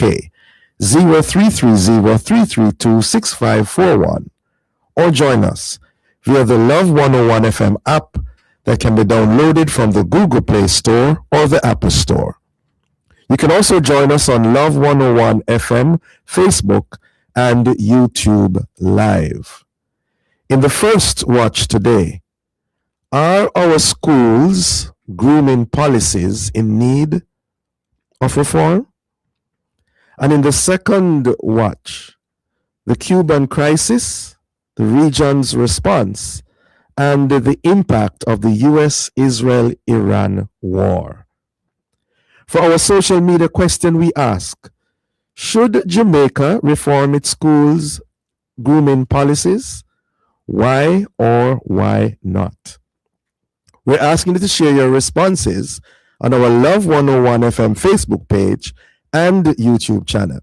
UK, 0330-332-6541, or join us via the Love 101 FM app that can be downloaded from the Google Play Store or the Apple Store. You can also join us on Love 101 FM, Facebook, and YouTube Live. In the first watch today, are our schools' grooming policies in need of reform? And in the second watch, the Cuban crisis, the region's response, and the impact of the US-Israel-Iran war. For our social media question, we ask, should Jamaica reform its schools' grooming policies? Why or why not? We're asking you to share your responses on our Love 101 FM Facebook page and YouTube channel,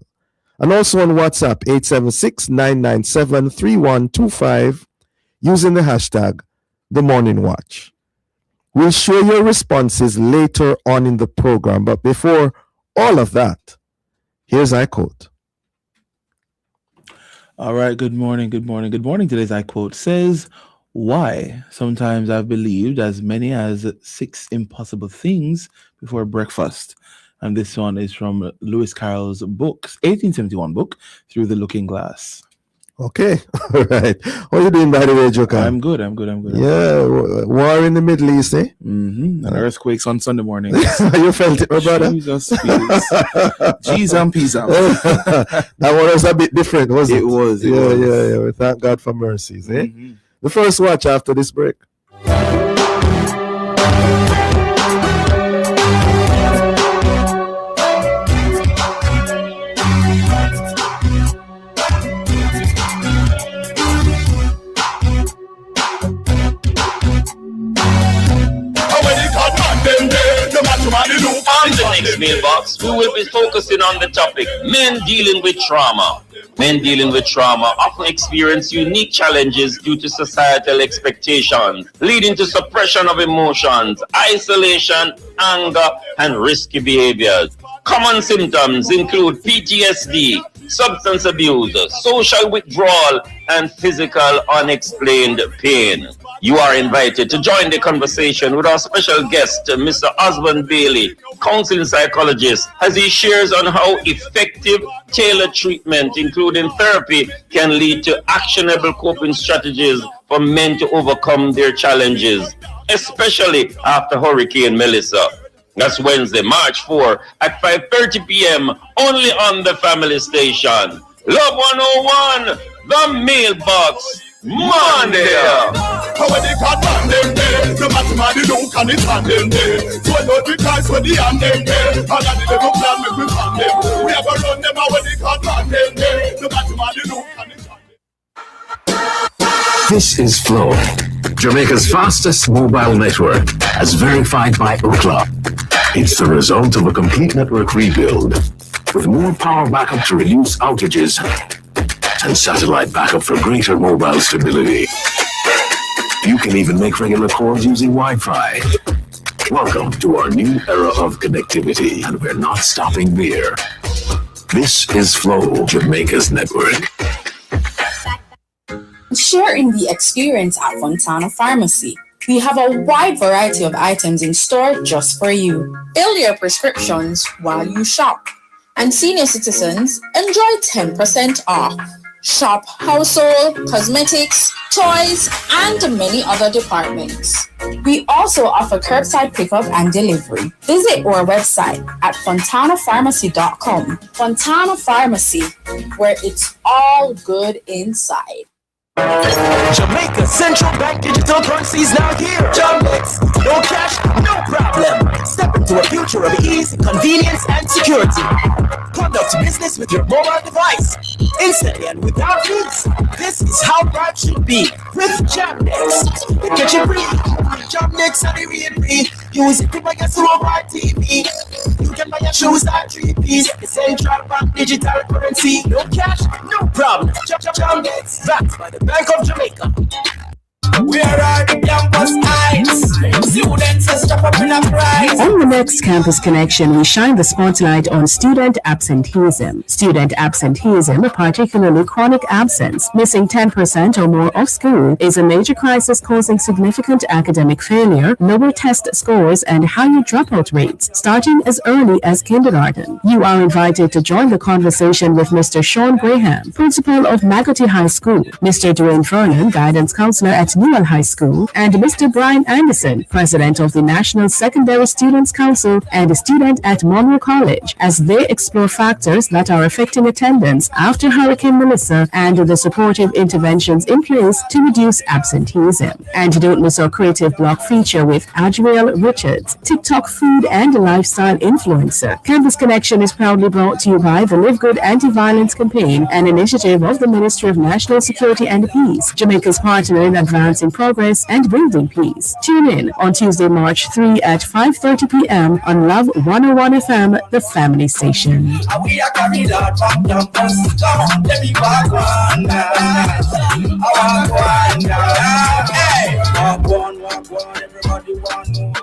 and also on WhatsApp 876-997-3125 using the hashtag The Morning Watch. We'll share your responses later on in the program, but before all of that, here's I Quote. All right, good morning. Today's I Quote says, why sometimes I've believed as many as 6 impossible things before breakfast. And this one is from Lewis Carroll's book, 1871 book, Through the Looking Glass. Okay, all right. How are you doing, by the way, Joker? I'm good. Yeah, war in the Middle East, eh? Mm-hmm. And earthquakes on Sunday morning. You felt it, my brother? Jesus, G's and P's. That one was a bit different, wasn't it? It was. Yeah. We thank God for mercies, eh? Mm-hmm. The first watch after this break. On the next mailbox, we will be focusing on the topic, men dealing with trauma. Men dealing with trauma often experience unique challenges due to societal expectations, leading to suppression of emotions, isolation, anger, and risky behaviors. Common symptoms include PTSD, substance abuse, social withdrawal, and physical unexplained pain. You are invited to join the conversation with our special guest, Mr. Osborne Bailey, counseling psychologist, as he shares on how effective tailored treatment, including therapy, can lead to actionable coping strategies for men to overcome their challenges, especially after Hurricane Melissa. That's Wednesday, March 4 at 5:30 p.m. only on the family station. Love 101, the mailbox, Monday. This is Flow, Jamaica's fastest mobile network, as verified by Ookla. It's the result of a complete network rebuild, with more power backup to reduce outages and satellite backup for greater mobile stability. You can even make regular calls using Wi-Fi. Welcome to our new era of connectivity, and we're not stopping there. This is Flow, Jamaica's network. Sharing the experience at Fontana Pharmacy. We have a wide variety of items in store just for you. Fill your prescriptions while you shop. And senior citizens enjoy 10% off. Shop household, cosmetics, toys, and many other departments. We also offer curbside pickup and delivery. Visit our website at fontanapharmacy.com. Fontana Pharmacy, where it's all good inside. Jamaica Central Bank digital currency is now here. Jamlex, no cash, no problem. Step into a future of ease, convenience, and security. Conduct business with your mobile device instantly and without fees. This is how life should be with Jamlex. You get your free Jamlex and free. Use it to buy your mobile TV. You can buy your shoes at 3Ps. The Central Bank digital currency, no cash, no problem. Jamlex, backed by the Bank of Jamaica. We are at the campus heights. Students are step up in a prize. On the next Campus Connection, we shine the spotlight on student absenteeism. Student absenteeism, particularly chronic absence, missing 10% or more of school, is a major crisis causing significant academic failure, lower test scores, and higher dropout rates, starting as early as kindergarten. You are invited to join the conversation with Mr. Sean Graham, principal of Magotty High School, Mr. Dwayne Vernon, guidance counselor at Newell High School, and Mr. Brian Anderson, president of the National Secondary Students Council and a student at Monroe College, as they explore factors that are affecting attendance after Hurricane Melissa and the supportive interventions in place to reduce absenteeism. And don't miss our creative block feature with Adriel Richards, TikTok food and lifestyle influencer. Campus Connection is proudly brought to you by the Live Good Anti-Violence Campaign, an initiative of the Ministry of National Security and Peace, Jamaica's partner in advancing progress and building peace. Tune in on Tuesday, March 3 at 5:30 p.m. on Love 101 FM, the family station. We are carried out from campus. Come on, let me walk on now. I walk on now. Hey, walk on, everybody walk on.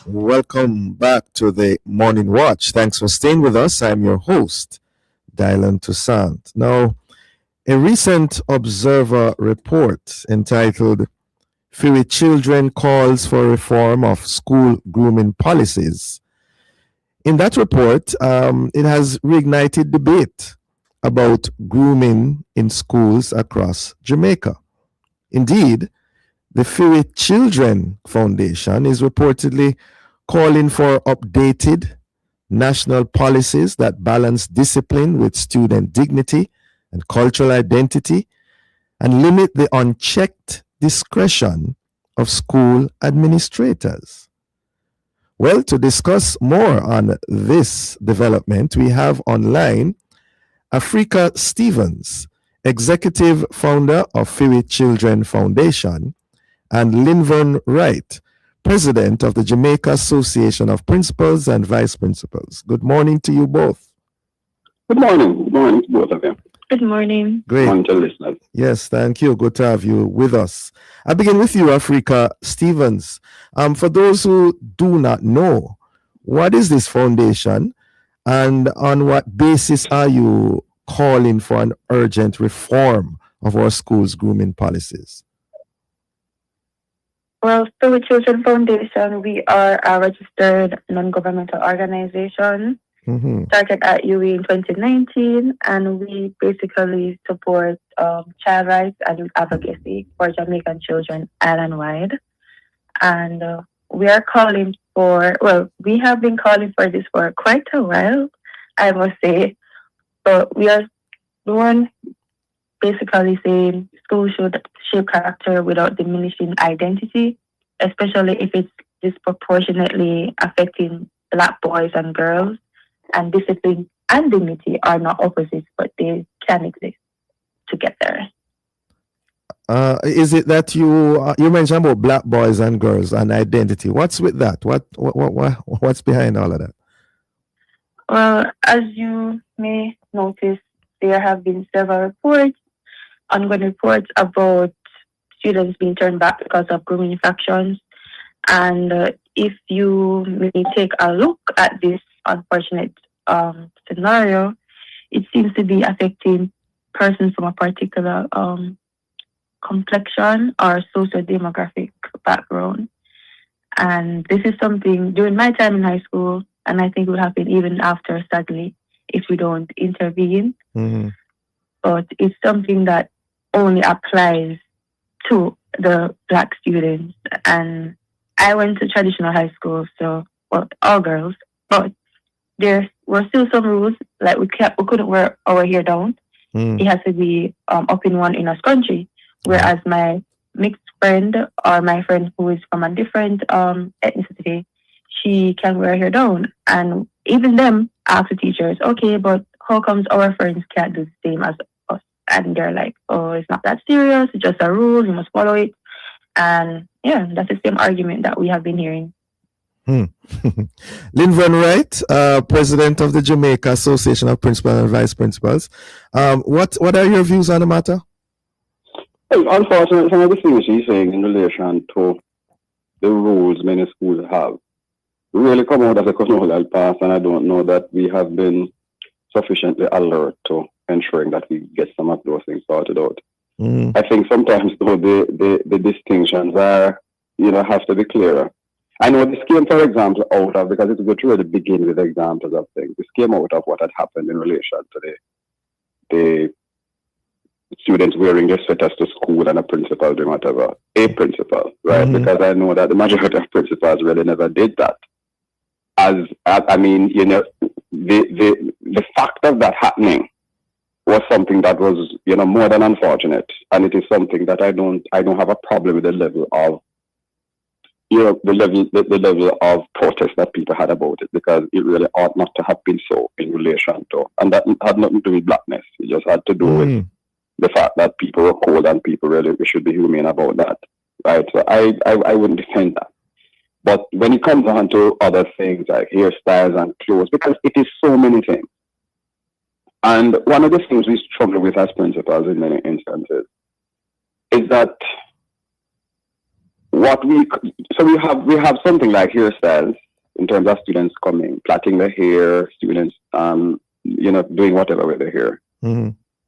Welcome back to the Morning Watch. Thanks for staying with us. I'm your host, Dylan Toussaint. Now, a recent Observer report entitled Fury Children Calls for Reform of School Grooming Policies. In that report, it has reignited debate about grooming in schools across Jamaica. Indeed, the Fury Children Foundation is reportedly calling for updated national policies that balance discipline with student dignity and cultural identity and limit the unchecked discretion of school administrators. Well, to discuss more on this development, we have online Africa Stevens, executive founder of Fury Children Foundation, and Linvern Wright, president of the Jamaica Association of Principals and Vice Principals. Good morning to you both. Good morning. Good morning to both of them. Good morning. Great. Good morning to listeners. Yes, thank you. Good to have you with us. I begin with you, Africa Stevens. For those who do not know, what is this foundation and on what basis are you calling for an urgent reform of our schools' grooming policies? Well, Fury Children Foundation, we are a registered non-governmental organization. Started at UE in 2019, and we basically support child rights and youth advocacy for Jamaican children island-wide. And we are calling for, well, we have been calling for this for quite a while, I must say. But we are the one basically saying schools should shape character without diminishing identity, especially if it's disproportionately affecting Black boys and girls. And discipline and dignity are not opposites, but they can exist together. Is it that you mentioned about Black boys and girls and identity? What's with that? What's behind all of that? Well, as you may notice, there have been several reports, ongoing reports about students being turned back because of grooming infractions. And if you may take a look at this unfortunate scenario, it seems to be affecting persons from a particular complexion or socio-demographic background. And this is something during my time in high school, and I think it will happen even after, sadly, if we don't intervene. But it's something that only applies to the Black students. And I went to traditional high school, so, well, all girls, but there were still some rules, like we couldn't wear our hair down. It has to be up in one inner scrunchie. Whereas my mixed friend or my friend who is from a different ethnicity, she can wear her hair down. And even them ask the teachers, okay, but how comes our friends can't do the same as us? And they're like, oh, it's not that serious. It's just a rule. You must follow it. And yeah, that's the same argument that we have been hearing. Linvan Wright, president of the Jamaica Association of Principals and Vice Principals. What are your views on the matter? Well, unfortunately, some of the things she's saying in relation to the rules many schools have really come out as a colonial past, and I don't know that we have been sufficiently alert to ensuring that we get some of those things sorted out. I think sometimes though the distinctions are, have to be clearer. I know this came, for example, out of, because it's good to really begin with examples of things. This came out of what had happened in relation to the students wearing their sweaters to school and a principal doing whatever. A principal, right? Because I know that the majority of principals really never did that. The fact of that happening was something that was, more than unfortunate. And it is something that I don't have a problem with the level of, the level of protest that people had about it, because it really ought not to have been so in relation to, and that had nothing to do with blackness. It just had to do with the fact that people were cold and people really, we should be humane about that, right? So I wouldn't defend that. But when it comes on to other things like hairstyles and clothes, because it is so many things. And one of the things we struggle with as principals in many instances is that we have something like hairstyles in terms of students coming, plaiting their hair, students doing whatever with their hair.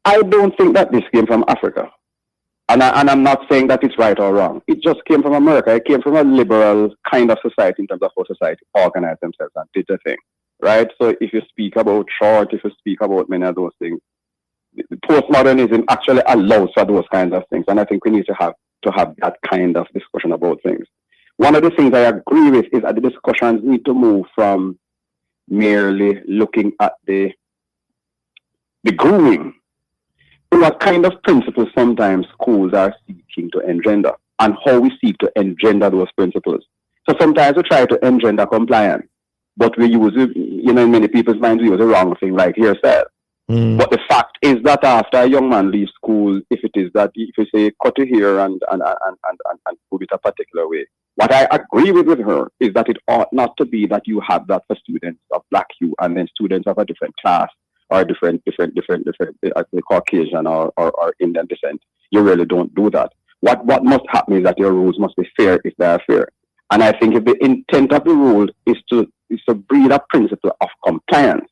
I don't think that this came from Africa. And I'm not saying that it's right or wrong. It just came from America. It came from a liberal kind of society in terms of how society organized themselves and did the thing, right? So if you speak about short, if you speak about many of those things, postmodernism actually allows for those kinds of things. And I think we need to have that kind of discussion about things. One of the things I agree with is that the discussions need to move from merely looking at the grooming, what kind of principles sometimes schools are seeking to engender and how we seek to engender those principles. So sometimes we try to engender compliance, but we use it, in many people's minds, we use the wrong thing like hairstyle. But the fact is that after a young man leaves school, if you say cut your hair and move it a particular way, what I agree with her is that it ought not to be that you have that for students of black hue and then students of a different class or different Caucasian or Indian descent. You really don't do that. What must happen is that your rules must be fair if they are fair. And I think if the intent of the rule is to breed a principle of compliance,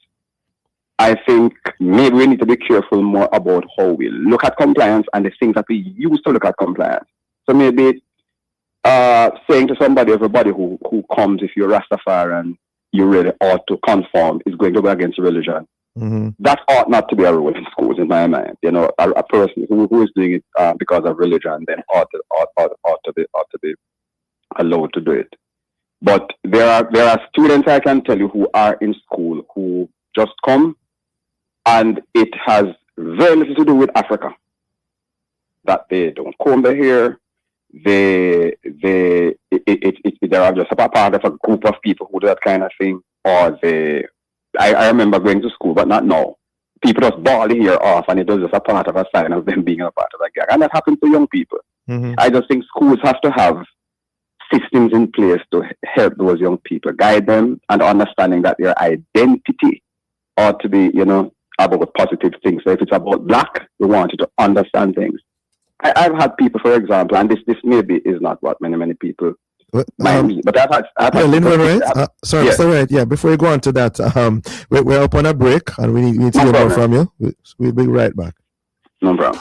I think maybe we need to be careful more about how we look at compliance and the things that we use to look at compliance. So maybe saying to everybody who comes, if you're Rastafarian, you really ought to conform, is going to go against religion. That ought not to be a rule in schools, in my mind. A person who is doing it because of religion then ought to be allowed to do it. But there are students, I can tell you, who are in school who just come, and it has very little to do with Africa. That they don't comb their hair. They are just a part of a group of people who do that kind of thing, or I remember going to school, but not now. People just ball the hair off, and it was just a part of a sign of them being a part of a gang. And that happens to young people. I just think schools have to have systems in place to help those young people, guide them, and understanding that their identity ought to be, about positive things. So if it's about black, we want you to understand things. I've had people, for example, and this maybe is not what many people might be, but I've had Lincoln, right? Sorry, right. Yeah, before you go on to that, we're up on a break, and we need to hear more from you. We'll be right back. No problem.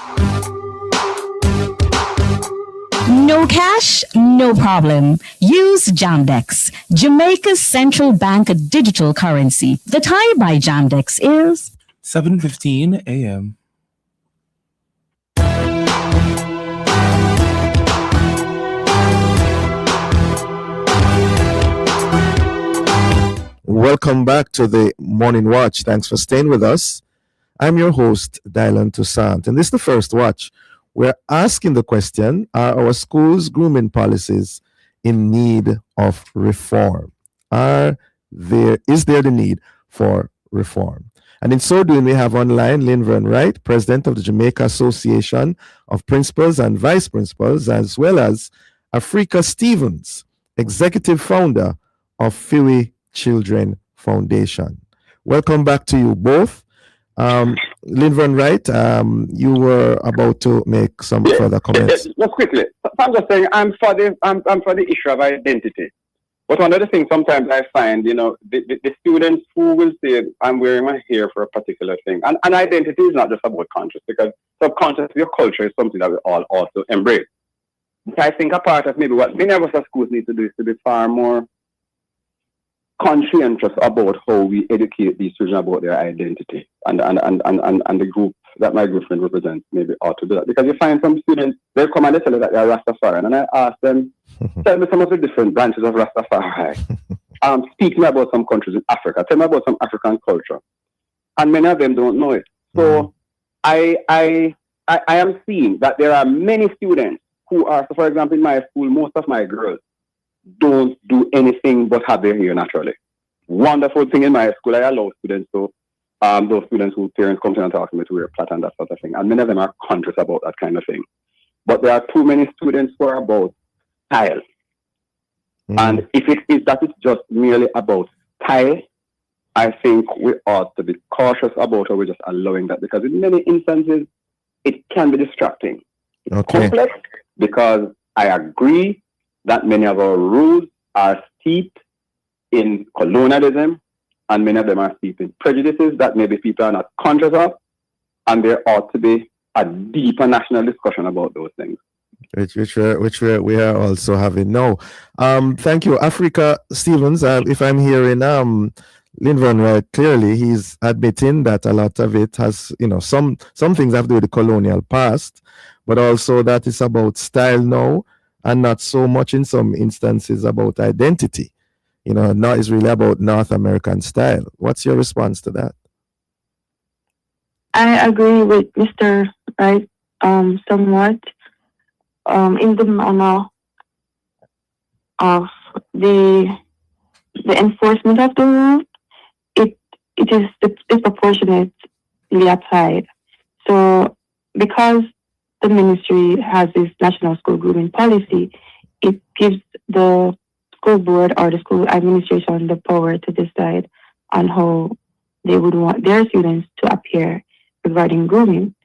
No cash, no problem. Use Jamdex, Jamaica's central bank digital currency. The time by Jamdex is 7:15 a.m. Welcome back to the Morning Watch. Thanks for staying with us. I'm your host, Dylan Toussaint, and this is the first watch. We're asking the question, are our schools' grooming policies in need of reform? Is there the need for reform? And in so doing, we have online Linvan Wright, President of the Jamaica Association of Principals and Vice Principals, as well as Africa Stevens, Executive Founder of Fiwi Children Foundation. Welcome back to you both. Linvan Wright, you were about to make some further comments. Just quickly, I'm just saying I'm for the issue of identity. But one of the things sometimes I find, the students who will say, I'm wearing my hair for a particular thing. And identity is not just about conscious, because subconsciously your culture is something that we all also embrace. But I think a part of maybe what many of us at schools need to do is to be far more conscientious about how we educate these children about their identity. And the group that my good friend represents maybe ought to do that. Because you find some students, they'll come and they tell us that they're Rastafarian. And I ask them, tell me some of the different branches of Rastafari. Speak to me about some countries in Africa. Tell me about some African culture. And many of them don't know it. So I am seeing that there are many students who are, so for example, in my school, most of my girls don't do anything but have their hair naturally. Wonderful thing in my school, I allow students to, those students whose parents come to and talk to me to wear plait and that sort of thing. And many of them are conscious about that kind of thing. But there are too many students who are about style. And if it is that it's just merely about style, I think we ought to be cautious about how we're just allowing that, because in many instances, it can be distracting. It's complex, because I agree that many of our rules are steeped in colonialism, and many of them are steeped in prejudices that maybe people are not conscious of, and there ought to be a deeper national discussion about those things. Which we are also having now. Thank you, Africa Stevens. If I'm hearing Linvan right clearly, he's admitting that a lot of it has, some things have to do with the colonial past, but also that it's about style now, and not so much in some instances about identity. Now it's really about North American style. What's your response to that? I agree with Mr. Wright somewhat. In the manner of the enforcement of the rule, it is disproportionately applied. So because the ministry has this national school grooming policy, it gives the school board or the school administration the power to decide on how they would want their students to appear regarding grooming.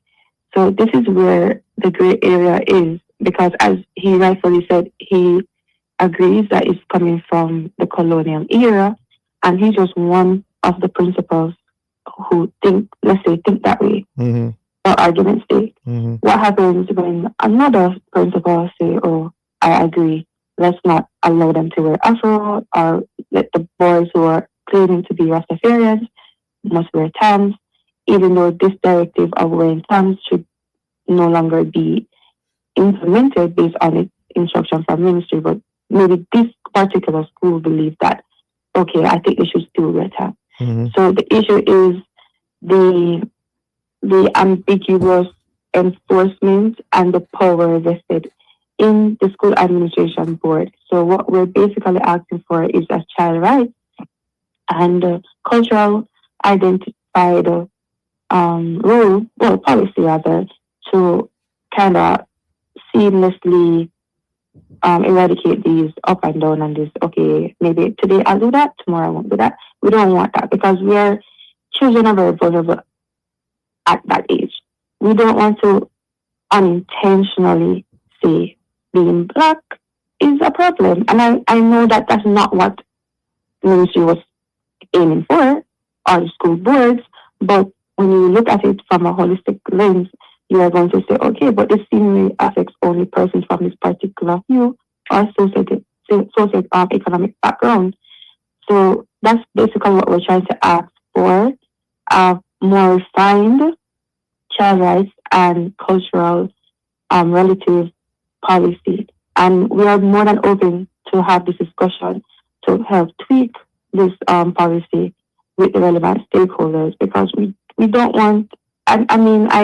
So this is where the gray area is, because as he rightfully said, he agrees that it's coming from the colonial era, and he's just one of the principals who think that way, for argument's sake. What happens when another principal say, oh, I agree, let's not allow them to wear afro, or let the boys who are claiming to be Rastafarians must wear tams, even though this directive of wearing tams should no longer be implemented based on its instruction from ministry, but maybe this particular school believes that, okay, I think they should still wear tams. So the issue is the ambiguous enforcement and the power vested in the school administration board. So what we're basically asking for is a child rights and cultural identified policy rather, to kind of seamlessly eradicate these up and down and this, okay, maybe today I'll do that, tomorrow I won't do that. We don't want that, because we're children are very vulnerable at that age. We don't want to unintentionally say being black is a problem. And I know that that's not what the ministry was aiming for, or the school boards, but when you look at it from a holistic lens, you are going to say, okay, but this seemingly affects only persons from this particular hue or socioeconomic background. So that's basically what we're trying to ask for, more refined child rights and cultural relative policy. And we are more than open to have this discussion to help tweak this policy with the relevant stakeholders, because we don't want, I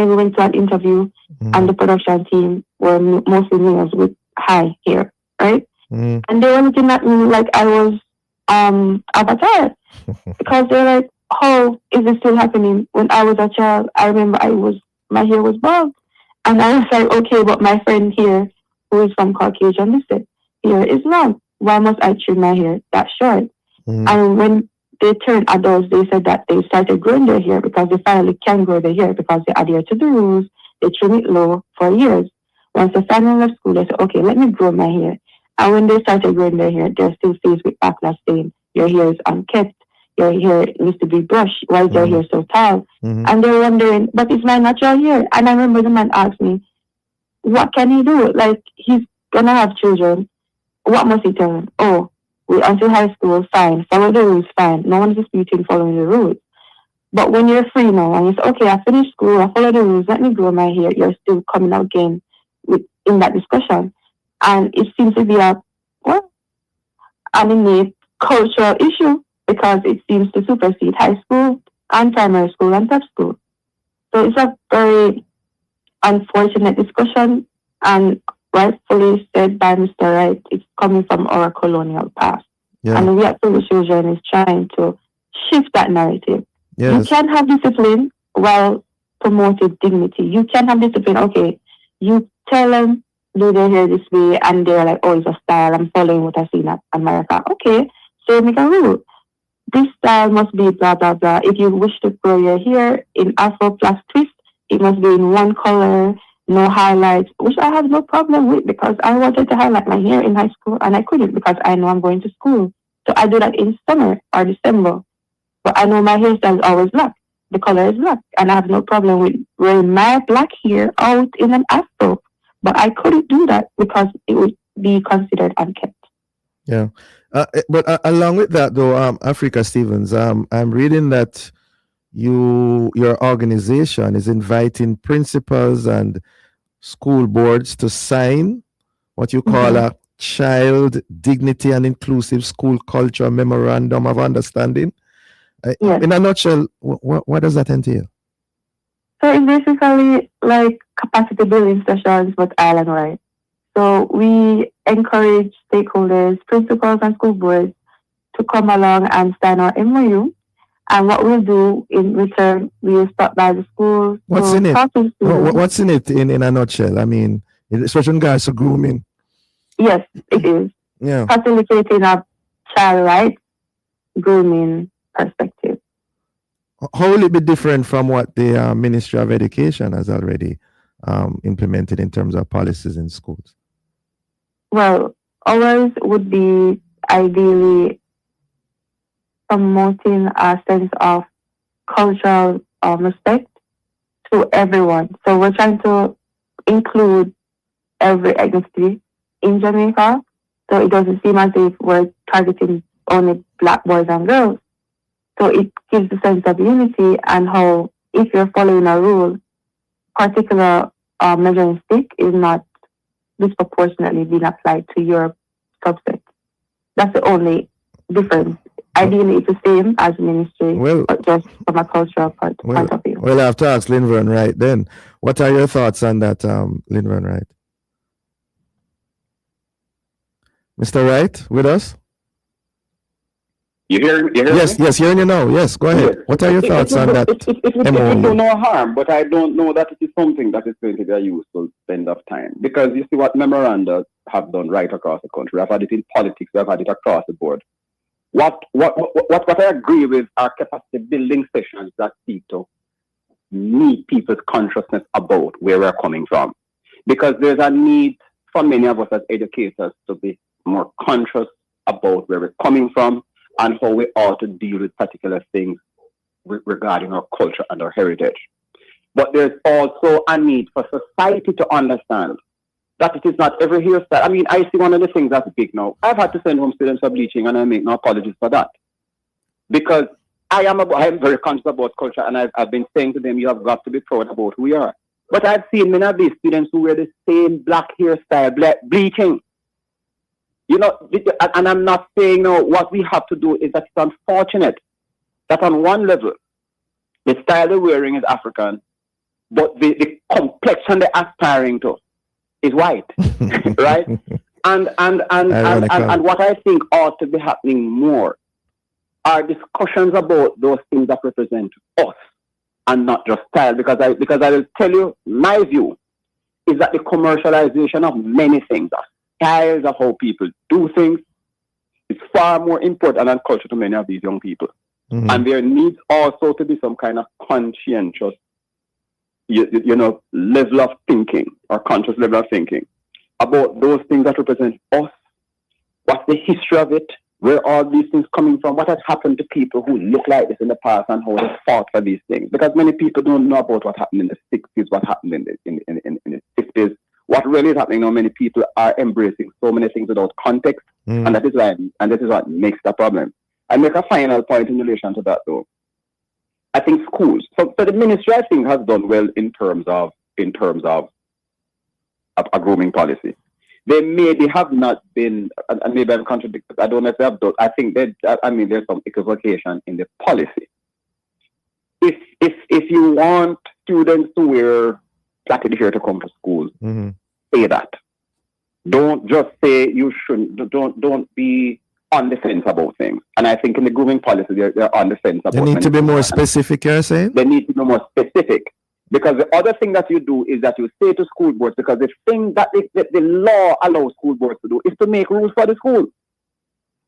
went to an interview and the production team were mostly males with high hair, right? And they were looking at me like I was Avatar, because they're like, how is this still happening? When I was a child, I remember my hair was bald. And I was like, okay, but my friend here, who is from Caucasian, they said, hair is long. Why must I trim my hair that short? And when they turned adults, they said that they started growing their hair because they finally can grow their hair because they adhere to the rules. They trim it low for years. Once they finally left school, they said, okay, let me grow my hair. And when they started growing their hair, they're still faced with backlash saying, your hair is unkempt. Your hair needs to be brushed. Why is your hair so tall? And they're wondering, but it's my natural hair. And I remember the man asked me, what can he do? Like, he's going to have children. What must he tell them? Oh, we until high school, fine. Follow the rules, fine. No one is disputing following the rules. But when you're free now and you say, okay, I finished school, I follow the rules, let me grow my hair, you're still coming out again in that discussion. And it seems to be an innate cultural issue because it seems to supersede high school and primary school and top school. So it's a very unfortunate discussion, and rightfully said by Mr. Wright, it's coming from our colonial past. And we at School Children is trying to shift that narrative. You can have discipline while promoting dignity. You can have discipline, okay, you tell them, do their hair this way, and they're like, oh, it's a style, I'm following what I see in America. Okay, so make a rule. This style must be blah, blah, blah. If you wish to grow your hair in Afro plus twist, it must be in one color, no highlights, which I have no problem with because I wanted to highlight my hair in high school and I couldn't because I know I'm going to school. So I do that in summer or December. But I know my hairstyle is always black. The color is black. And I have no problem with wearing my black hair out in an afro. But I couldn't do that because it would be considered unkempt. Yeah. But along with that, though, Africa Stevens, I'm reading that your organization is inviting principals and school boards to sign what you call a Child Dignity and Inclusive School Culture Memorandum of Understanding. In a nutshell, what does that entail? So it's basically like capacity building sessions, but island-wide. So we encourage stakeholders, principals, and school boards to come along and sign our MOU. And what we'll do in return, we'll stop by the schools. What's in it? What's in it in a nutshell? I mean, especially in regards to grooming. Yes, it is. Yeah. Facilitating a child rights grooming perspective. How will it be different from what the Ministry of Education has already implemented in terms of policies in schools? Well, ours would be ideally promoting a sense of cultural respect to everyone. So we're trying to include every ethnicity in Jamaica. So it doesn't seem as if we're targeting only black boys and girls. So it gives a sense of unity and how if you're following a rule, particular measuring stick is not disproportionately being applied to your subset. That's the only difference. Ideally, it's the same as ministry, but just from a cultural point of view. Well, I have to ask Linvern Wright then. What are your thoughts on that, Linvern Wright? Mr. Wright, with us? You hear yes, me? Yes, hearing you now. Yes, go ahead. What are your thoughts on that? It would do no harm, but I don't know that it is something that is going to be a useful spend of time. Because you see what memoranda have done right across the country. I've had it in politics, I've had it across the board. What I agree with are capacity building sessions that seek to meet people's consciousness about where we're coming from. Because there's a need for many of us as educators to be more conscious about where we're coming from and how we ought to deal with particular things regarding our culture and our heritage. But there's also a need for society to understand that it is not every hairstyle. I mean, I see one of the things that's big now. I've had to send home students for bleaching, and I make no apologies for that. Because I am very conscious about culture, and I've been saying to them, you have got to be proud about who you are. But I've seen many of these students who wear the same black hairstyle, bleaching. You know, and I'm not saying, no, what we have to do is that it's unfortunate that on one level, the style they're wearing is African, but the complexion they're aspiring to is white, right? And what I think ought to be happening more are discussions about those things that represent us and not just style. Because I will tell you, my view is that the commercialization of many things, of styles of how people do things, It's far more important than culture to many of these young people. Mm-hmm. And there needs also to be some kind of conscientious, level of thinking or conscious level of thinking about those things that represent us. What's the history of it? Where are these things coming from? What has happened to people who look like this in the past and how they fought for these things? Because many people don't know about what happened in the 60s, what happened in the 50s. What really is happening now, many people are embracing so many things without context, and that is what makes the problem. I make a final point in relation to that, though. I think schools. So the ministry, I think, has done well in terms of a grooming policy. They maybe have not been, and maybe I'm contradicting. I don't know if they have done. I think there's some equivocation in the policy. If you want students to wear plaited hair to come to school, say that. Don't just say you shouldn't. Don't be on the fence about things. And I think in the grooming policy, they're on the fence about. They need to be more specific, you're saying? They need to be more specific. Because the other thing that you do is that you say to school boards, because the thing that the law allows school boards to do is to make rules for the school.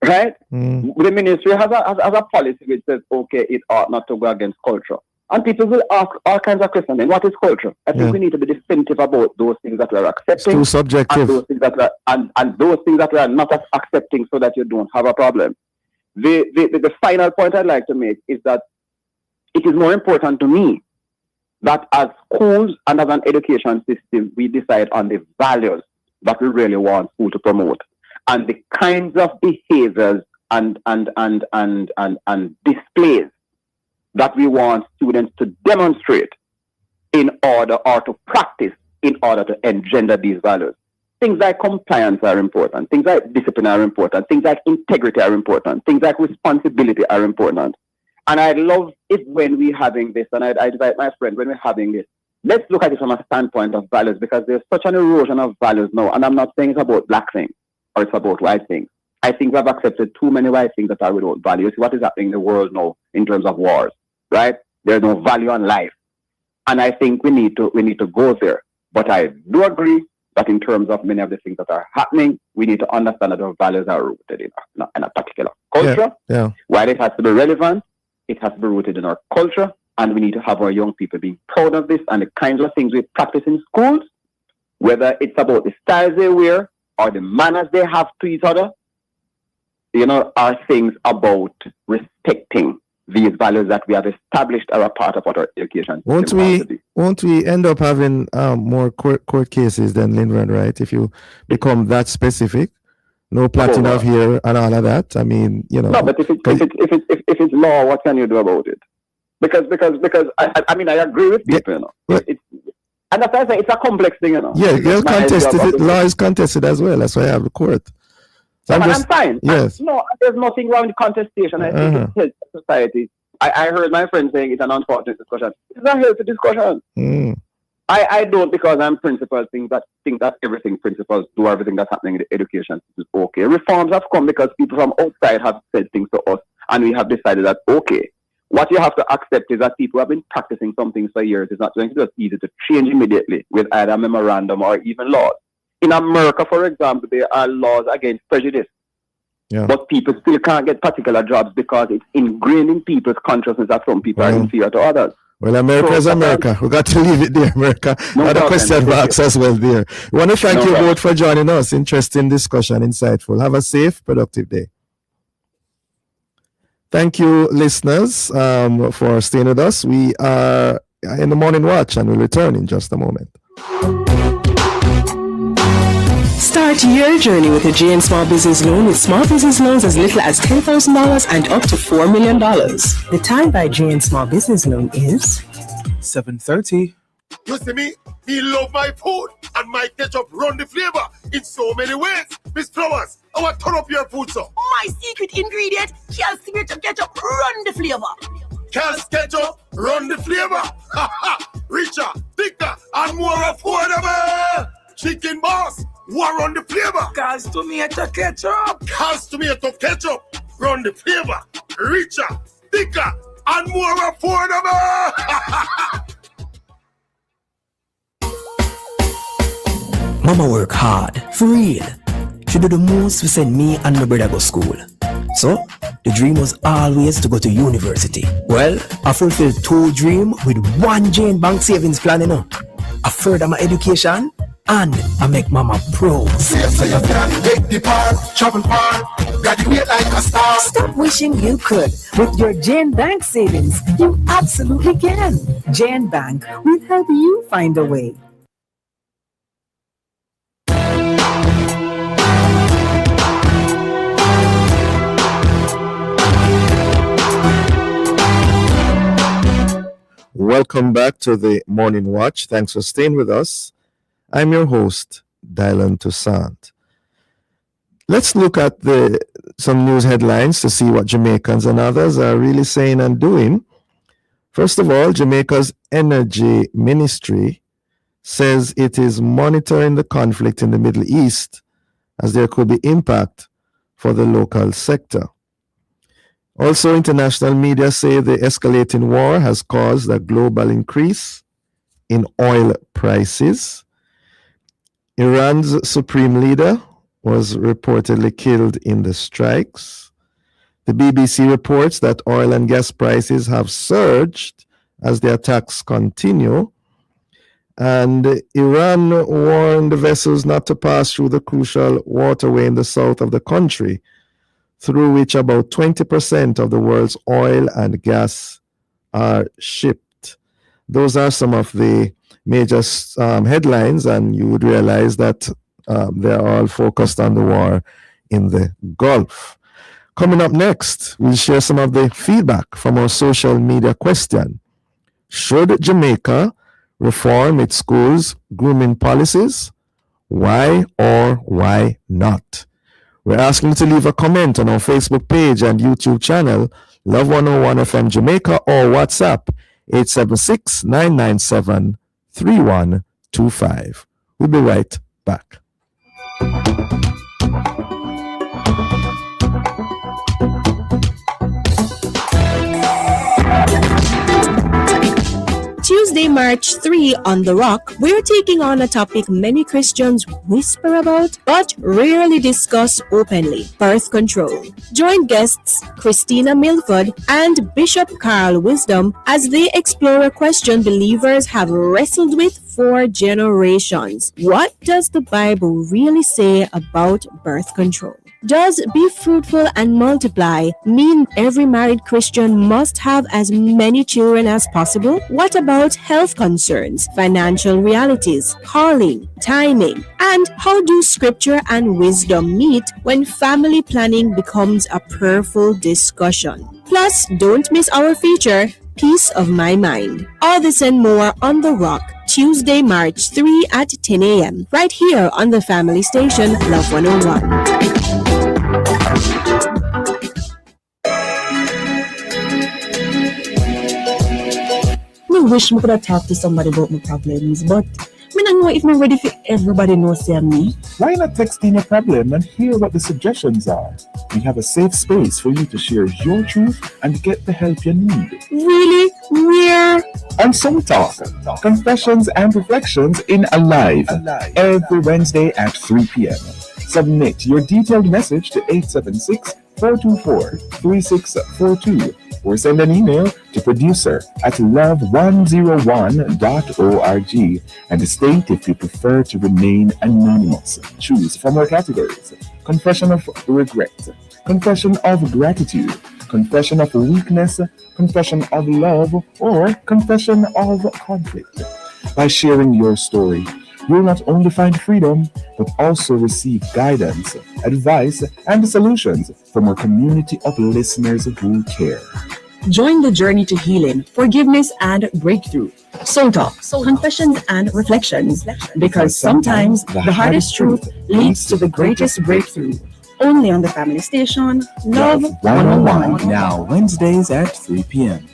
Right? The ministry has a policy which says, okay, it ought not to go against culture. And people will ask all kinds of questions. And what is culture? I think we need to be definitive about those things that we are accepting. It's too subjective. And those things that we are not accepting, so that you don't have a problem. The final point I'd like to make is that it is more important to me that as schools and as an education system, we decide on the values that we really want school to promote, and the kinds of behaviors and displays that we want students to demonstrate in order or to practice in order to engender these values. Things like compliance are important. Things like discipline are important. Things like integrity are important. Things like responsibility are important. And I love it when we're having this, and I invite my friend when we're having this, let's look at it from a standpoint of values, because there's such an erosion of values now. And I'm not saying it's about black things or it's about white things. I think we have accepted too many white things that are without value. See what is happening in the world now in terms of wars, right? There's no value on life. And I think we need to go there. But I do agree that in terms of many of the things that are happening, we need to understand that our values are rooted in a particular culture. Yeah. While it has to be relevant, it has to be rooted in our culture, and we need to have our young people being proud of this and the kinds of things we practice in schools, whether it's about the styles they wear or the manners they have to each other, are things about respecting these values that we have established are a part of what our education system has to be. Won't we end up having more court cases than Lindred, right? If you become that specific, no plaiting of hair and all of that. I mean, No, but if it's law, what can you do about it? Because I agree with people, and that's why I say it's a complex thing, Yeah, law is contested as well. That's why I have the court. So I'm fine. Yes. There's nothing wrong with contestation. I think it helps society. I heard my friend saying it's an unfortunate discussion. It's not healthy discussion. I don't, because I'm principled, think that everything principals do, everything that's happening in the education is okay. Reforms have come because people from outside have said things to us, and we have decided that, okay, what you have to accept is that people have been practicing something for years. It's not going to be just easy to change immediately with either a memorandum or even laws. In America, for example, there are laws against prejudice. Yeah. But people still can't get particular jobs because it's ingrained in people's consciousness that some people are inferior to others. Well, America is America. We got to leave it there, America. Other question marks as well there. We want to thank you both for joining us. Interesting discussion, insightful. Have a safe, productive day. Thank you, listeners, for staying with us. We are in the Morning Watch, and we'll return in just a moment. Start your journey with a JN Small Business Loan with small business loans as little as $10,000 and up to $4 million. The time by JN Small Business Loan is 7:30. You see me love my food, and my ketchup run the flavor in so many ways. Miss Flowers, I want to turn up your food, so. My secret ingredient, Cal's signature ketchup run the flavor. Cal's ketchup run the flavor. Richer, thicker, and more affordable. Chicken Boss, war on the flavor. Cal's tomato ketchup. Cal's tomato ketchup, run the flavor. Richer, thicker, and more affordable. Mama work hard, for real. She do the most to send me and my brother go school. So, the dream was always to go to university. Well, I fulfilled 2 dreams with 1 Jane Bank savings plan, you know. I further my education and I make mama proud. So you can make the part, travel far, graduate like a star. Stop wishing you could. With your Jane Bank savings, you absolutely can. Jane Bank will help you find a way. Welcome back to the Morning Watch. Thanks for staying with us. I'm your host, Dylan Toussaint. Let's look at some news headlines to see what Jamaicans and others are really saying and doing. First of all, Jamaica's Energy Ministry says it is monitoring the conflict in the Middle East as there could be impact for the local sector. Also, international media say the escalating war has caused a global increase in oil prices. Iran's supreme leader was reportedly killed in the strikes. The BBC reports that oil and gas prices have surged as the attacks continue. And Iran warned the vessels not to pass through the crucial waterway in the south of the country, through which about 20% of the world's oil and gas are shipped. Those are some of the major headlines, and you would realize that they're all focused on the war in the Gulf. Coming up next, we'll share some of the feedback from our social media question. Should Jamaica reform its schools' grooming policies? Why or why not? We're asking you to leave a comment on our Facebook page and YouTube channel, Love 101 FM Jamaica, or WhatsApp 876-997-3125. We'll be right back. Tuesday, March 3 on The Rock, we're taking on a topic many Christians whisper about but rarely discuss openly: birth control. Join guests Christina Milford and Bishop Carl Wisdom as they explore a question believers have wrestled with for generations. What does the Bible really say about birth control? Does be fruitful and multiply mean every married Christian must have as many children as possible? What about health concerns, financial realities, calling, timing, and how do scripture and wisdom meet when family planning becomes a prayerful discussion? Plus, don't miss our feature, Peace of My Mind. All this and more on The Rock, Tuesday, March 3 at 10 a.m. right here on the family station, Love 101. I wish I could have talked to somebody about my problems, but I don't know if I'm ready for everybody knows me. Why not text in your problem and hear what the suggestions are? We have a safe space for you to share your truth and get the help you need. Really? Where? On Soul Talk, confessions and reflections in Alive, every Wednesday at 3 p.m. Submit your detailed message to 876-424-3642 or send an email to producer@love101.org and state if you prefer to remain anonymous. Choose from our categories: confession of regret, confession of gratitude, confession of weakness, confession of love, or confession of conflict. By sharing your story, you'll not only find freedom, but also receive guidance, advice, and solutions from our community of listeners who care. Join the journey to healing, forgiveness, and breakthrough. Soul Talk, confessions and reflections, because sometimes the hardest truth leads to the greatest breakthrough. Only on the family station, Love 101. Now Wednesdays at 3 p.m.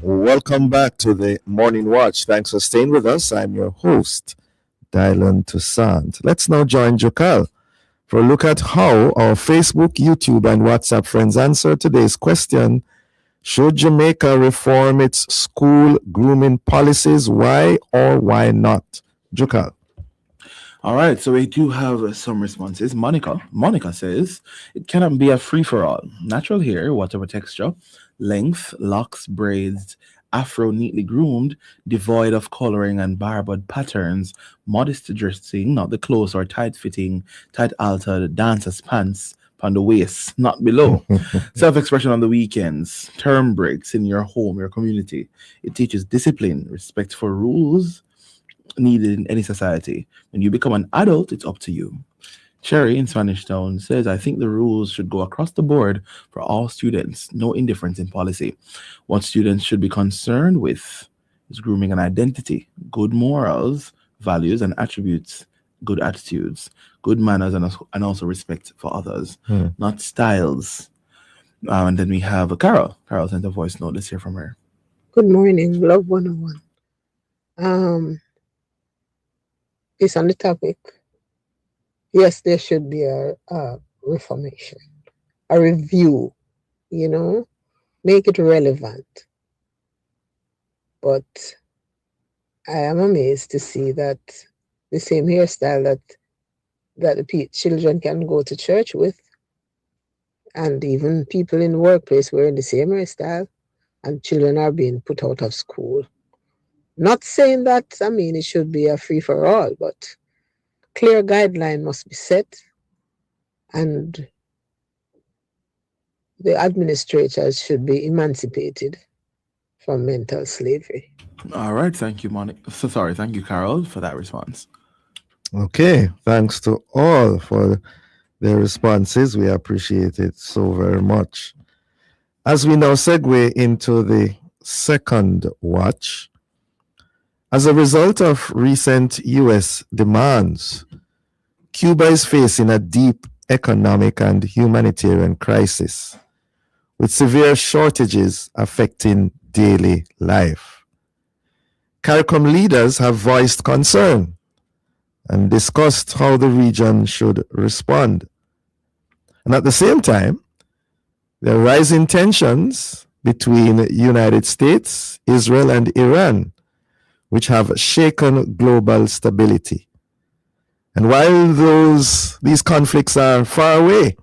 Welcome back to the Morning Watch. Thanks for staying with us. I'm your host, Dylan Toussaint. Let's now join Jokal for a look at how our Facebook, YouTube, and WhatsApp friends answer today's question. Should Jamaica reform its school grooming policies? Why or why not? Jokal. All right, so we do have some responses. Monica says, it cannot be a free-for-all. Natural hair, whatever texture, length, locks, braids, afro neatly groomed, devoid of coloring and barbed patterns, modest dressing, not the clothes or tight-fitting, tight-altered dancer's pants on the waist, not below. Self-expression on the weekends, term breaks in your home, your community. It teaches discipline, respect for rules needed in any society. When you become an adult, it's up to you. Cherry in Spanish Town says, I think the rules should go across the board for all students, no indifference in policy. What students should be concerned with is grooming an identity, good morals, values, and attributes, good attitudes, good manners, and also respect for others, not styles. And then we have Carol. Carol sent a voice note. Let's hear from her. Good morning, Love 101. It's on the topic. Yes, there should be a reformation, a review, make it relevant. But I am amazed to see that the same hairstyle that the children can go to church with, and even people in the workplace wearing the same hairstyle, and children are being put out of school. Not saying that, it should be a free-for-all, but clear guideline must be set, and the administrators should be emancipated from mental slavery. All right, thank you, Monica. Thank you, Carol, for that response. Okay, thanks to all for their responses. We appreciate it so very much. As we now segue into the second watch, as a result of recent U.S. demands, Cuba is facing a deep economic and humanitarian crisis, with severe shortages affecting daily life. CARICOM leaders have voiced concern and discussed how the region should respond. And at the same time, there are rising tensions between the United States, Israel, and Iran, which have shaken global stability. And while these conflicts are far away,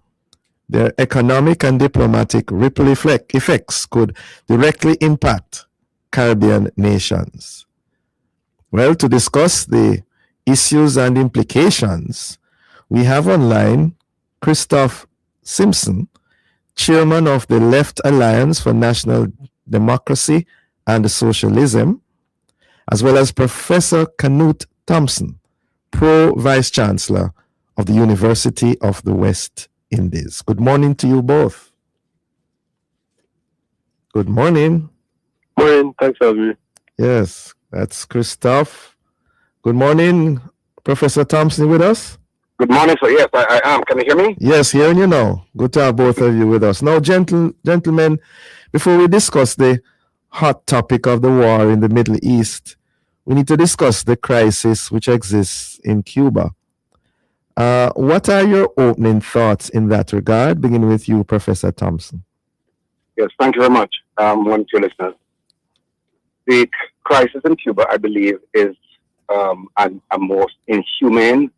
their economic and diplomatic ripple effects could directly impact Caribbean nations. Well, to discuss the issues and implications, we have online Christophe Simpson, chairman of the Left Alliance for National Democracy and Socialism, as well as Professor Canute Thompson, Pro-Vice-Chancellor of the University of the West Indies. Good morning to you both. Good morning. Morning. Thanks for having me. Yes, that's Christophe. Good morning, Professor Thompson, with us? Good morning, sir. Yes, I am. Can you hear me? Yes, hearing you now. Good to have both of you with us. Now, gentlemen, before we discuss the hot topic of the war in the Middle East, we need to discuss the crisis which exists in Cuba. What are your opening thoughts in that regard? Beginning with you, Professor Thompson. Yes, thank you very much. One to your listeners. The crisis in Cuba, I believe, is a most inhumane,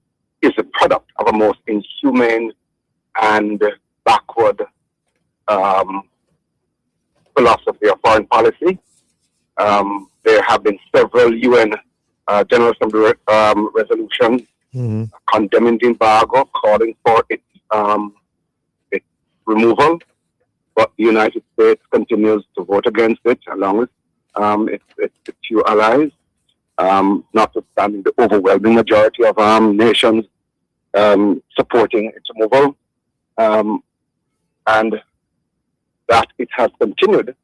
is a product of a most inhumane and backward philosophy of foreign policy. There have been several UN General Assembly resolutions condemning the embargo, calling for its removal, but the United States continues to vote against it, along with its few allies, notwithstanding the overwhelming majority of nations supporting its removal, and that it has continued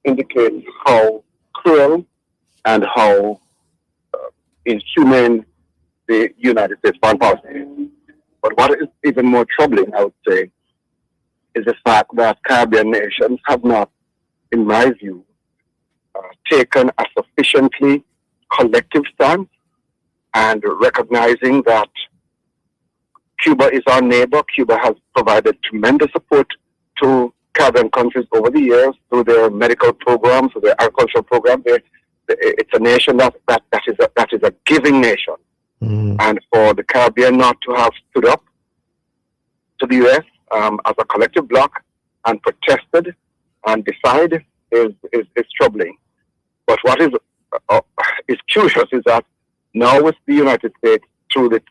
indicates how cruel and how inhumane the United States foreign policy is. But what is even more troubling, I would say, is the fact that Caribbean nations have not, in my view, taken a sufficiently collective stance and recognizing that Cuba is our neighbor. Cuba has provided tremendous support to Caribbean countries over the years through their medical programs, through their agricultural program. It's a nation that is a giving nation. And for the Caribbean not to have stood up to the U.S. As a collective bloc and protested and decided is troubling. But what is curious is that now with the United States through the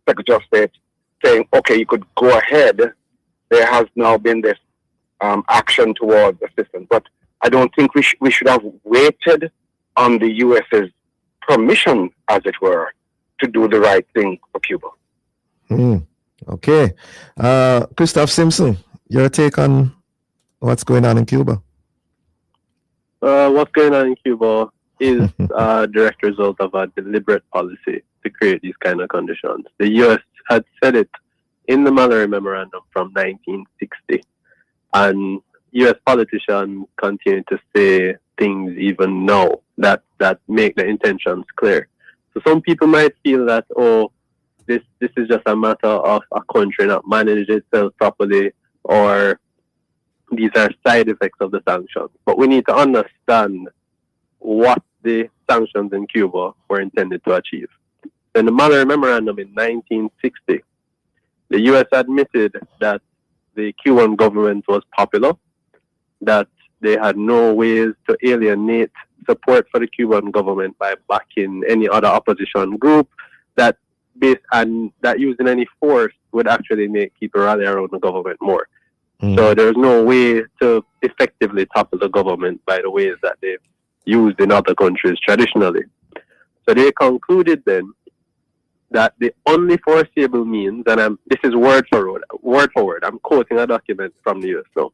Secretary of State saying, okay, you could go ahead, there has now been this action towards assistance. But I don't think we should have waited on the U.S.'s permission, as it were, to do the right thing for Cuba. Okay. Christoph Simpson, your take on what's going on in Cuba? What's going on in Cuba is a direct result of a deliberate policy to create these kind of conditions. The U.S. had said it in the Mallory Memorandum from 1960, and U.S. politicians continue to say things even now that make the intentions clear. So some people might feel that, this is just a matter of a country not managing itself properly, or these are side effects of the sanctions. But we need to understand what the sanctions in Cuba were intended to achieve. In the Mallory Memorandum in 1960, the U.S. admitted that the Cuban government was popular, that they had no ways to alienate support for the Cuban government by backing any other opposition group, that using any force would actually make people rally around the government more. So there's no way to effectively topple the government by the ways that they've used in other countries traditionally. So they concluded then that the only foreseeable means, and this is word for word, I'm quoting a document from the US now.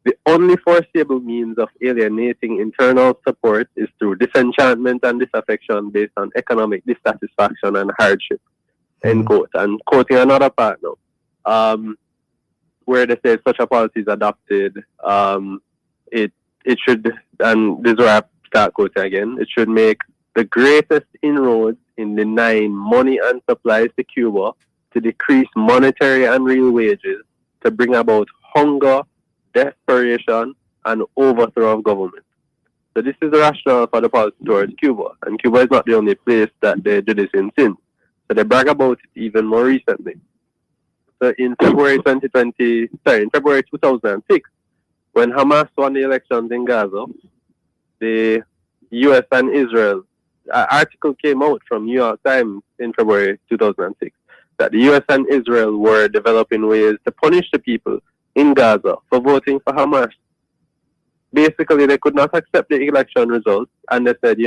The only foreseeable means of alienating internal support is through disenchantment and disaffection based on economic dissatisfaction and hardship. End quote. And quoting another part now, where they say such a policy is adopted, it should, and this is where I start quoting again, it should make the greatest inroads in denying money and supplies to Cuba, to decrease monetary and real wages, to bring about hunger, desperation, and overthrow of government. So this is the rationale for the policy towards Cuba. And Cuba is not the only place that they do this in sin. So they brag about it even more recently. So in February 2006, when Hamas won the elections in Gaza, the US and Israel, an article came out from New York Times in February 2006 that the US and Israel were developing ways to punish the people in Gaza for voting for Hamas. Basically, they could not accept the election results, and they said,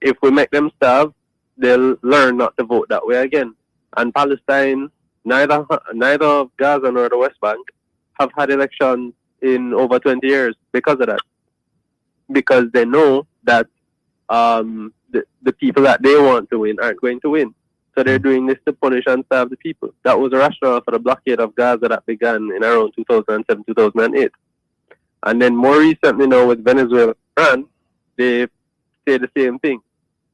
if we make them starve, they'll learn not to vote that way again. And Palestine, neither Gaza nor the West Bank, have had elections in over 20 years because of that. Because they know that the people that they want to win aren't going to win. So they're doing this to punish and starve the people. That was a rationale for the blockade of Gaza that began in around 2007, 2008. And then more recently now with Venezuela and Iran, they say the same thing.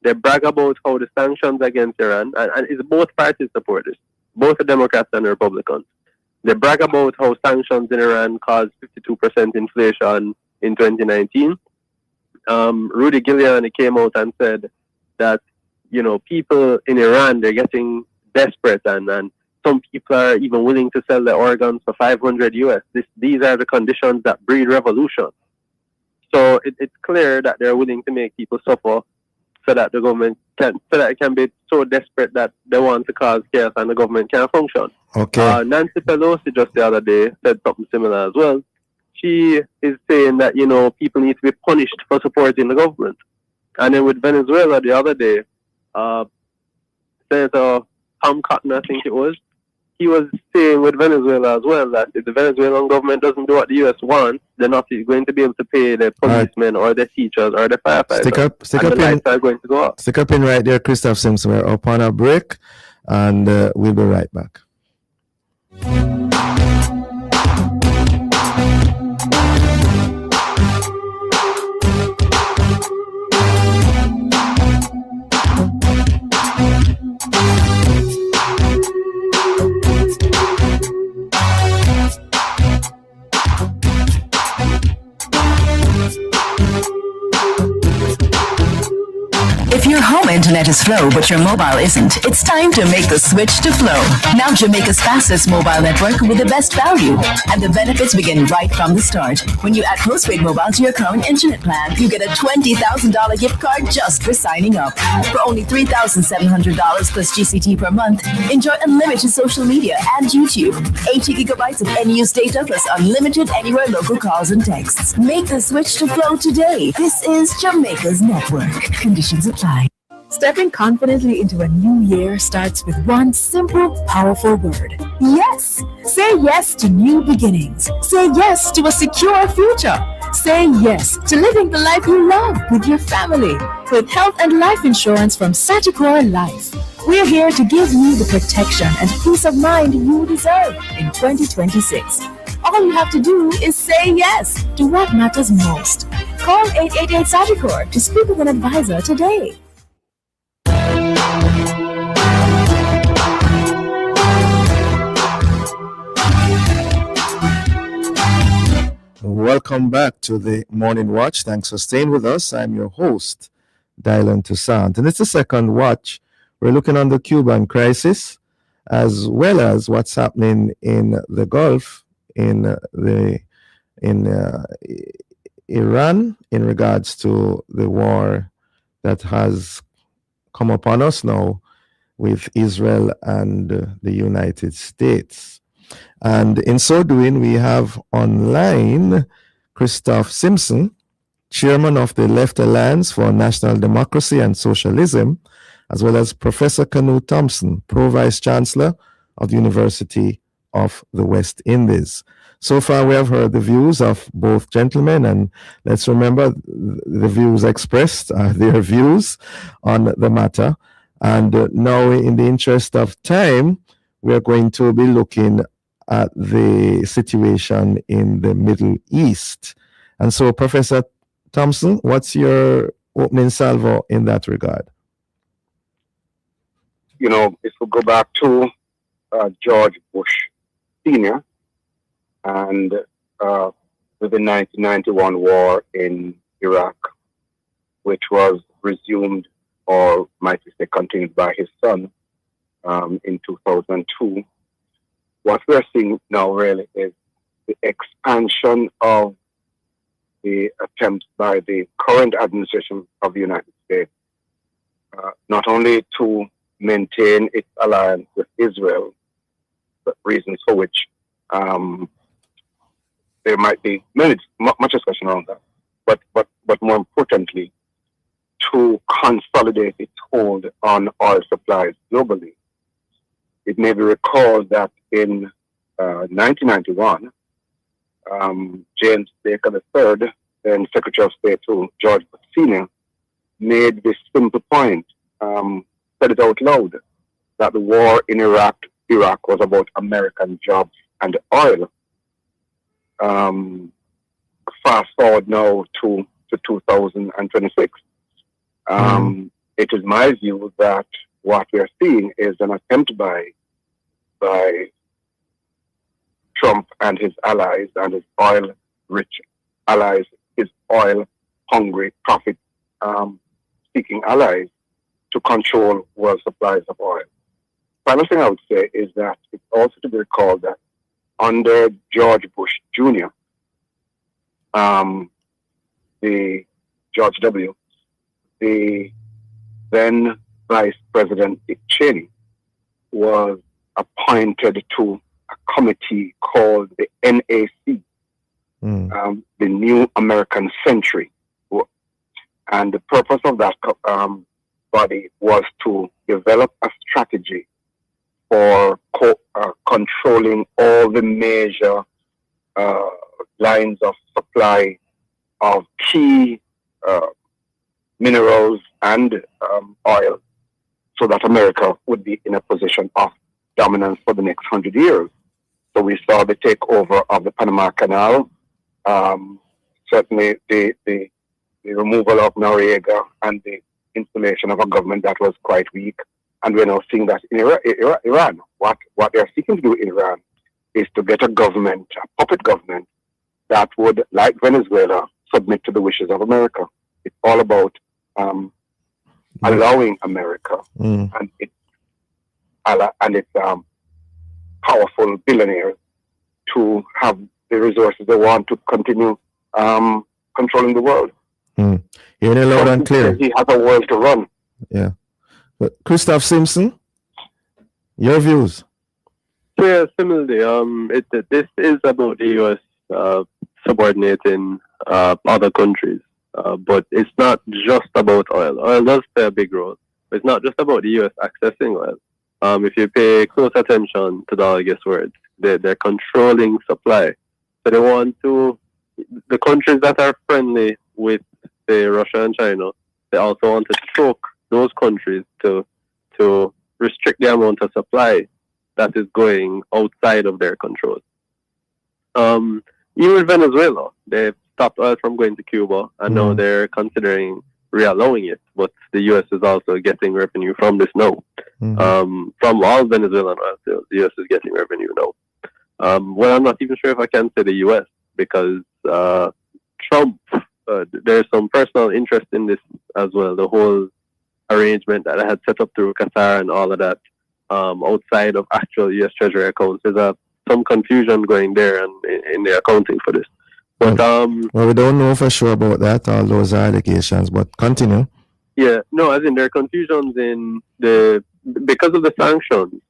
They brag about how the sanctions against Iran, and it's both parties support this, both the Democrats and the Republicans. They brag about how sanctions in Iran caused 52% inflation in 2019. Rudy Giuliani came out and said that, people in Iran, they're getting desperate, and some people are even willing to sell their organs for $500 US. These are the conditions that breed revolution. So it's clear that they're willing to make people suffer so that the government it can be so desperate that they want to cause chaos and the government can't function. Okay. Nancy Pelosi just the other day said something similar as well. She is saying that, people need to be punished for supporting the government. And then with Venezuela the other day, Senator Tom Cotton, I think it was, he was saying with Venezuela as well that if the Venezuelan government doesn't do what the U.S. wants, they're not going to be able to pay their policemen or their teachers or their firefighters. Stick up in right there, Christoph Simpson. We're up on a break, and we'll be right back. internet is slow, but your mobile isn't. It's time to make the switch to Flow. Now Jamaica's fastest mobile network with the best value. And the benefits begin right from the start. When you add postpaid mobile to your current internet plan, you get a $20,000 gift card just for signing up. For only $3,700 plus GCT per month, enjoy unlimited social media and YouTube. 80 gigabytes of NU's data plus unlimited anywhere local calls and texts. Make the switch to Flow today. This is Jamaica's network. Conditions apply. Stepping confidently into a new year starts with one simple, powerful word. Yes! Say yes to new beginnings. Say yes to a secure future. Say yes to living the life you love with your family. With health and life insurance from Sagicor Life. We're here to give you the protection and peace of mind you deserve in 2026. All you have to do is say yes to what matters most. Call 888 Sagicor to speak with an advisor today. Welcome back to the Morning Watch. Thanks for staying with us. I'm your host, Dylan Toussaint. And it's the second watch. We're looking on the Cuban crisis, as well as what's happening in the Gulf, in Iran, in regards to the war that has come upon us now with Israel and the United States. And in so doing, we have online Christoph Simpson, chairman of the Left Alliance for National Democracy and Socialism, as well as Professor Knut Thompson, Pro-Vice Chancellor of the University of the West Indies. So far, we have heard the views of both gentlemen, and let's remember the views expressed are their views on the matter. And now, in the interest of time, we are going to be looking at the situation in the Middle East. And so, Professor Thompson, what's your opening salvo in that regard? You know, if we go back to George Bush Sr. and with the 1991 war in Iraq, which was resumed, or might we say continued by his son in 2002, what we're seeing now really is the expansion of the attempts by the current administration of the United States, not only to maintain its alliance with Israel, but reasons for which there might be much discussion around that, but more importantly, to consolidate its hold on oil supplies globally. It may be recalled that in 1991, James Baker III, then Secretary of State to George Bush Sr., made this simple point, said it out loud, that the war in Iraq was about American jobs and oil. Fast forward now to 2026. It is my view that what we are seeing is an attempt by Trump and his allies and his oil-rich allies, his oil-hungry, profit-seeking allies, to control world supplies of oil. Final thing I would say is that it's also to be recalled that under George Bush Jr., the George W., the then Vice President Dick Cheney was appointed to a committee called the NAC, the New American Century. And the purpose of that body was to develop a strategy for controlling all the major lines of supply of key minerals and oil, so that America would be in a position of dominance for the next 100 years. So we saw the takeover of the Panama Canal, certainly the removal of Noriega, and the installation of a government that was quite weak. And we're now seeing that in Iran. What they're seeking to do in Iran is to get a government, a puppet government, that would, like Venezuela, submit to the wishes of America. It's all about allowing America and its powerful billionaires to have the resources they want to continue controlling the world. Hearing it loud and clear. He has a world to run. Yeah. But Christoph Simpson, your views? Yeah, similarly, this is about the U.S. Subordinating other countries, but it's not just about oil. Oil does play a big role, but it's not just about the U.S. accessing oil. If you pay close attention to the August words, they're controlling supply. So they want to, the countries that are friendly with, say, Russia and China, they also want to choke those countries to restrict the amount of supply that is going outside of their control. Even Venezuela, they've stopped oil from going to Cuba, and now they're considering re-allowing it. But the U.S. is also getting revenue from this now. From all Venezuelan oil sales, the U.S. is getting revenue now. Well, I'm not even sure if I can say the U.S. because Trump, there's some personal interest in this as well. The whole arrangement that I had set up through Qatar and all of that, outside of actual U.S. Treasury accounts, there's some confusion going there and in the accounting for this. But well, we don't know for sure about that. All those are allegations, but continue. Yeah, no, as in there are confusions in because of the sanctions,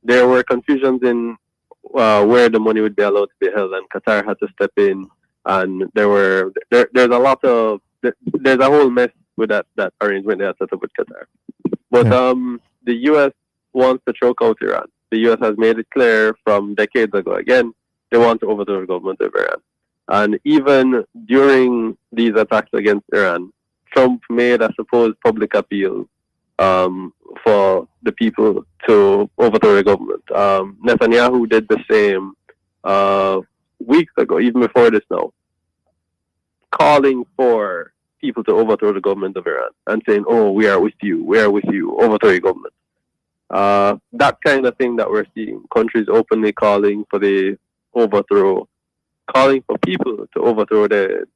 there were confusions in where the money would be allowed to be held, and Qatar had to step in, and there's a whole mess with that arrangement they had set up with Qatar. But the U.S. wants to choke out Iran. The U.S. has made it clear from decades ago, again, they want to overthrow the government of Iran. And even during these attacks against Iran, Trump made a supposed public appeal for the people to overthrow the government. Netanyahu did the same weeks ago, even before this now, calling for people to overthrow the government of Iran and saying, oh, we are with you, overthrow your government. That kind of thing that we're seeing, countries openly calling for the overthrow, calling for people to overthrow the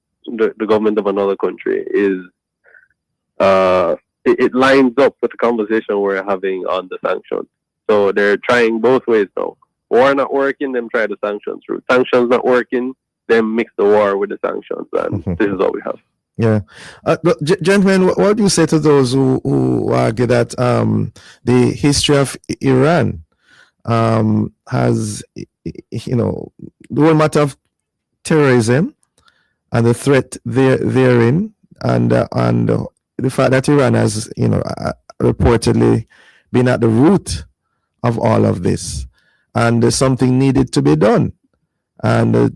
government of another country is it lines up with the conversation we're having on the sanctions. So they're trying both ways now. War not working, them try the sanctions route. Sanctions not working, them mix the war with the sanctions, and this is all we have. Yeah. Gentlemen, what do you say to those who argue that the history of Iran has, the whole matter of terrorism and the threat therein, and the fact that Iran has, reportedly been at the root of all of this, and something needed to be done, and the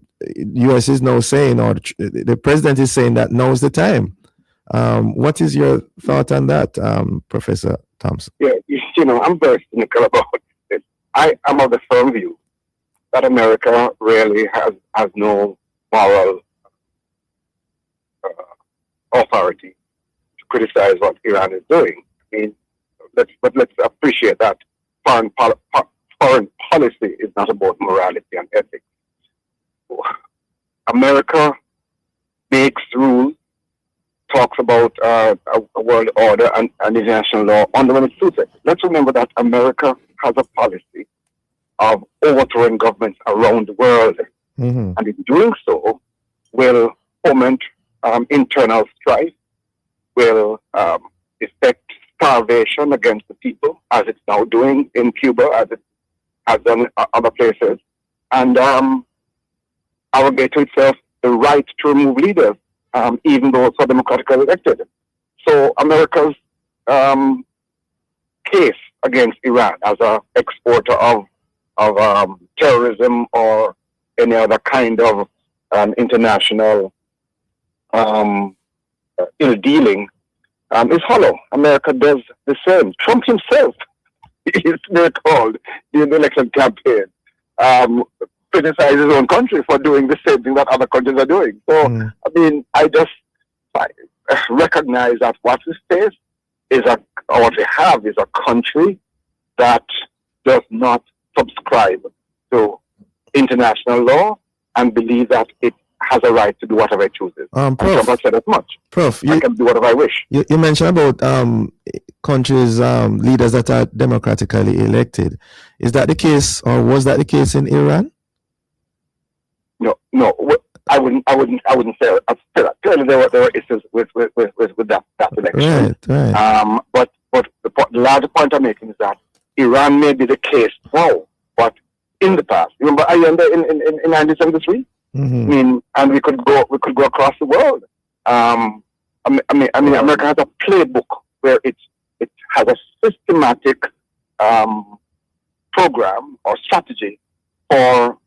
U.S. is now saying, or the president is saying, that now's the time. What is your thought on that, Professor Thompson? Yeah, I'm very cynical about it. I am of the firm view that America really has no moral authority to criticize what Iran is doing. I mean, let's appreciate that foreign policy is not about morality and ethics. America makes rules, talks about a world order and international law under when it suits it. Let's remember that America has a policy of overthrowing governments around the world, and in doing so, will foment internal strife, will effect starvation against the people, as it's now doing in Cuba, as it has done other places, and arrogate to itself the right to remove leaders, even though it's democratically elected. So America's case against Iran as an exporter of terrorism or any other kind of international ill-dealing is hollow. America does the same. Trump himself, is called in the election campaign, criticize his own country for doing the same thing that other countries are doing. So, I mean, I just recognize that what we face is what we have is a country that does not subscribe to international law and believe that it has a right to do whatever it chooses. And Prof, Trump has said as much. Prof, I can do whatever I wish. You mentioned about countries' leaders that are democratically elected. Is that the case, or was that the case in Iran? No, I wouldn't say that. Clearly, there were issues with that election. Right. But the larger point I'm making is that Iran may be the case now, but in the past, remember, in 1973. I mean, and we could go across the world. I mean, America has a playbook where it has a systematic program or strategy for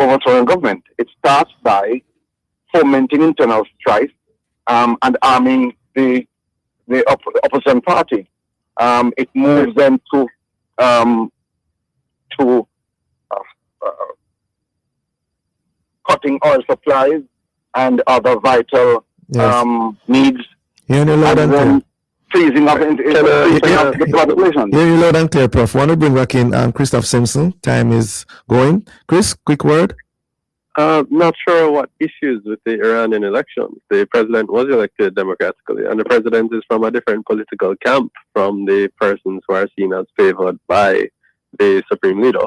overthrowing government. It starts by fomenting internal strife and arming the opposition party. It moves them to cutting oil supplies and other vital needs. Hearing you loud and clear. Freezing up the population. Hearing you loud and clear, Prof. I want to bring back in Christoph Simpson. Time is going. Chris, quick word. Not sure what issues with the Iranian elections. The president was elected democratically, and the president is from a different political camp from the persons who are seen as favored by the supreme leader.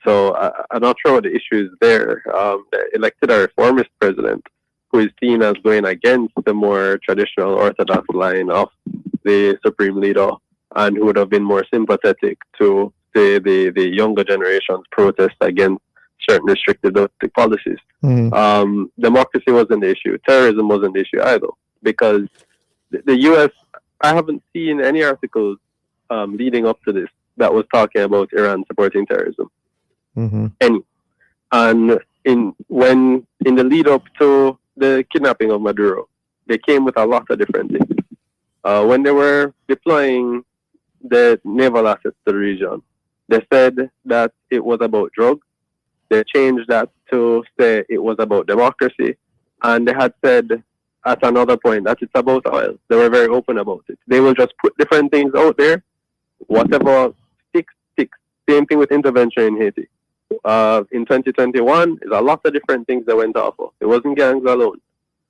So I'm not sure what the issue is there. They elected a reformist president who is seen as going against the more traditional orthodox line of the supreme leader, and who would have been more sympathetic to the younger generation's protest against certain restrictive domestic policies. Democracy wasn't the issue. Terrorism wasn't the issue either, because the U.S., I haven't seen any articles leading up to this that was talking about Iran supporting terrorism. Any. And in the lead up to the kidnapping of Maduro, they came with a lot of different things. When they were deploying the naval assets to the region, they said that it was about drugs. They changed that to say it was about democracy. And they had said at another point that it's about oil. They were very open about it. They will just put different things out there. Whatever sticks. Same thing with intervention in Haiti. In 2021, there's a lot of different things that went off of. It wasn't gangs alone.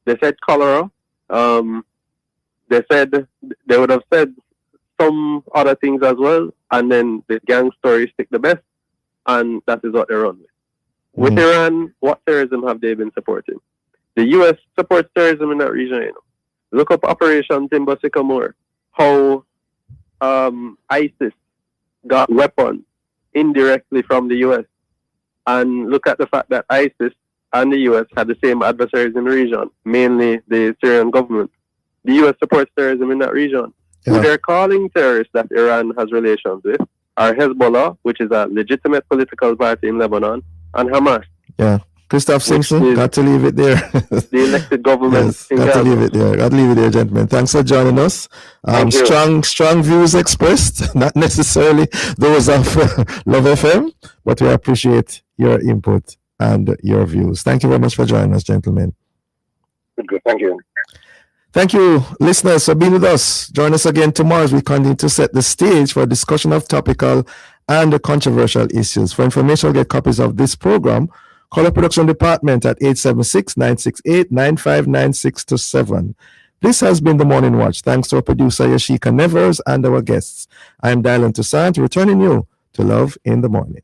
They said cholera. They said they would have said some other things as well, and then the gang stories stick the best, and that is what they run with. With Iran, what terrorism have they been supporting? The U.S. supports terrorism in that region. You know, look up Operation Timber Sycamore. How ISIS got weapons indirectly from the U.S. And look at the fact that ISIS and the U.S. had the same adversaries in the region, mainly the Syrian government. The U.S. supports terrorism in that region. Yeah. Who they're calling terrorists that Iran has relations with are Hezbollah, which is a legitimate political party in Lebanon, and Hamas. Yeah. Christoph Simpson, got to leave it there. The elected government. Yes, got to leave it there. Got to leave it there, gentlemen. Thanks for joining us. Strong views expressed, not necessarily those of Love FM, but we appreciate your input and your views. Thank you very much for joining us, gentlemen. Good. Thank you. Thank you, listeners, for being with us. Join us again tomorrow as we continue to set the stage for a discussion of topical and controversial issues. For information, get copies of this program. Call our production department at 876-968-9596-7. This has been the Morning Watch. Thanks to our producer, Yashika Nevers, and our guests. I am Dylan Toussaint, returning you to Love in the Morning.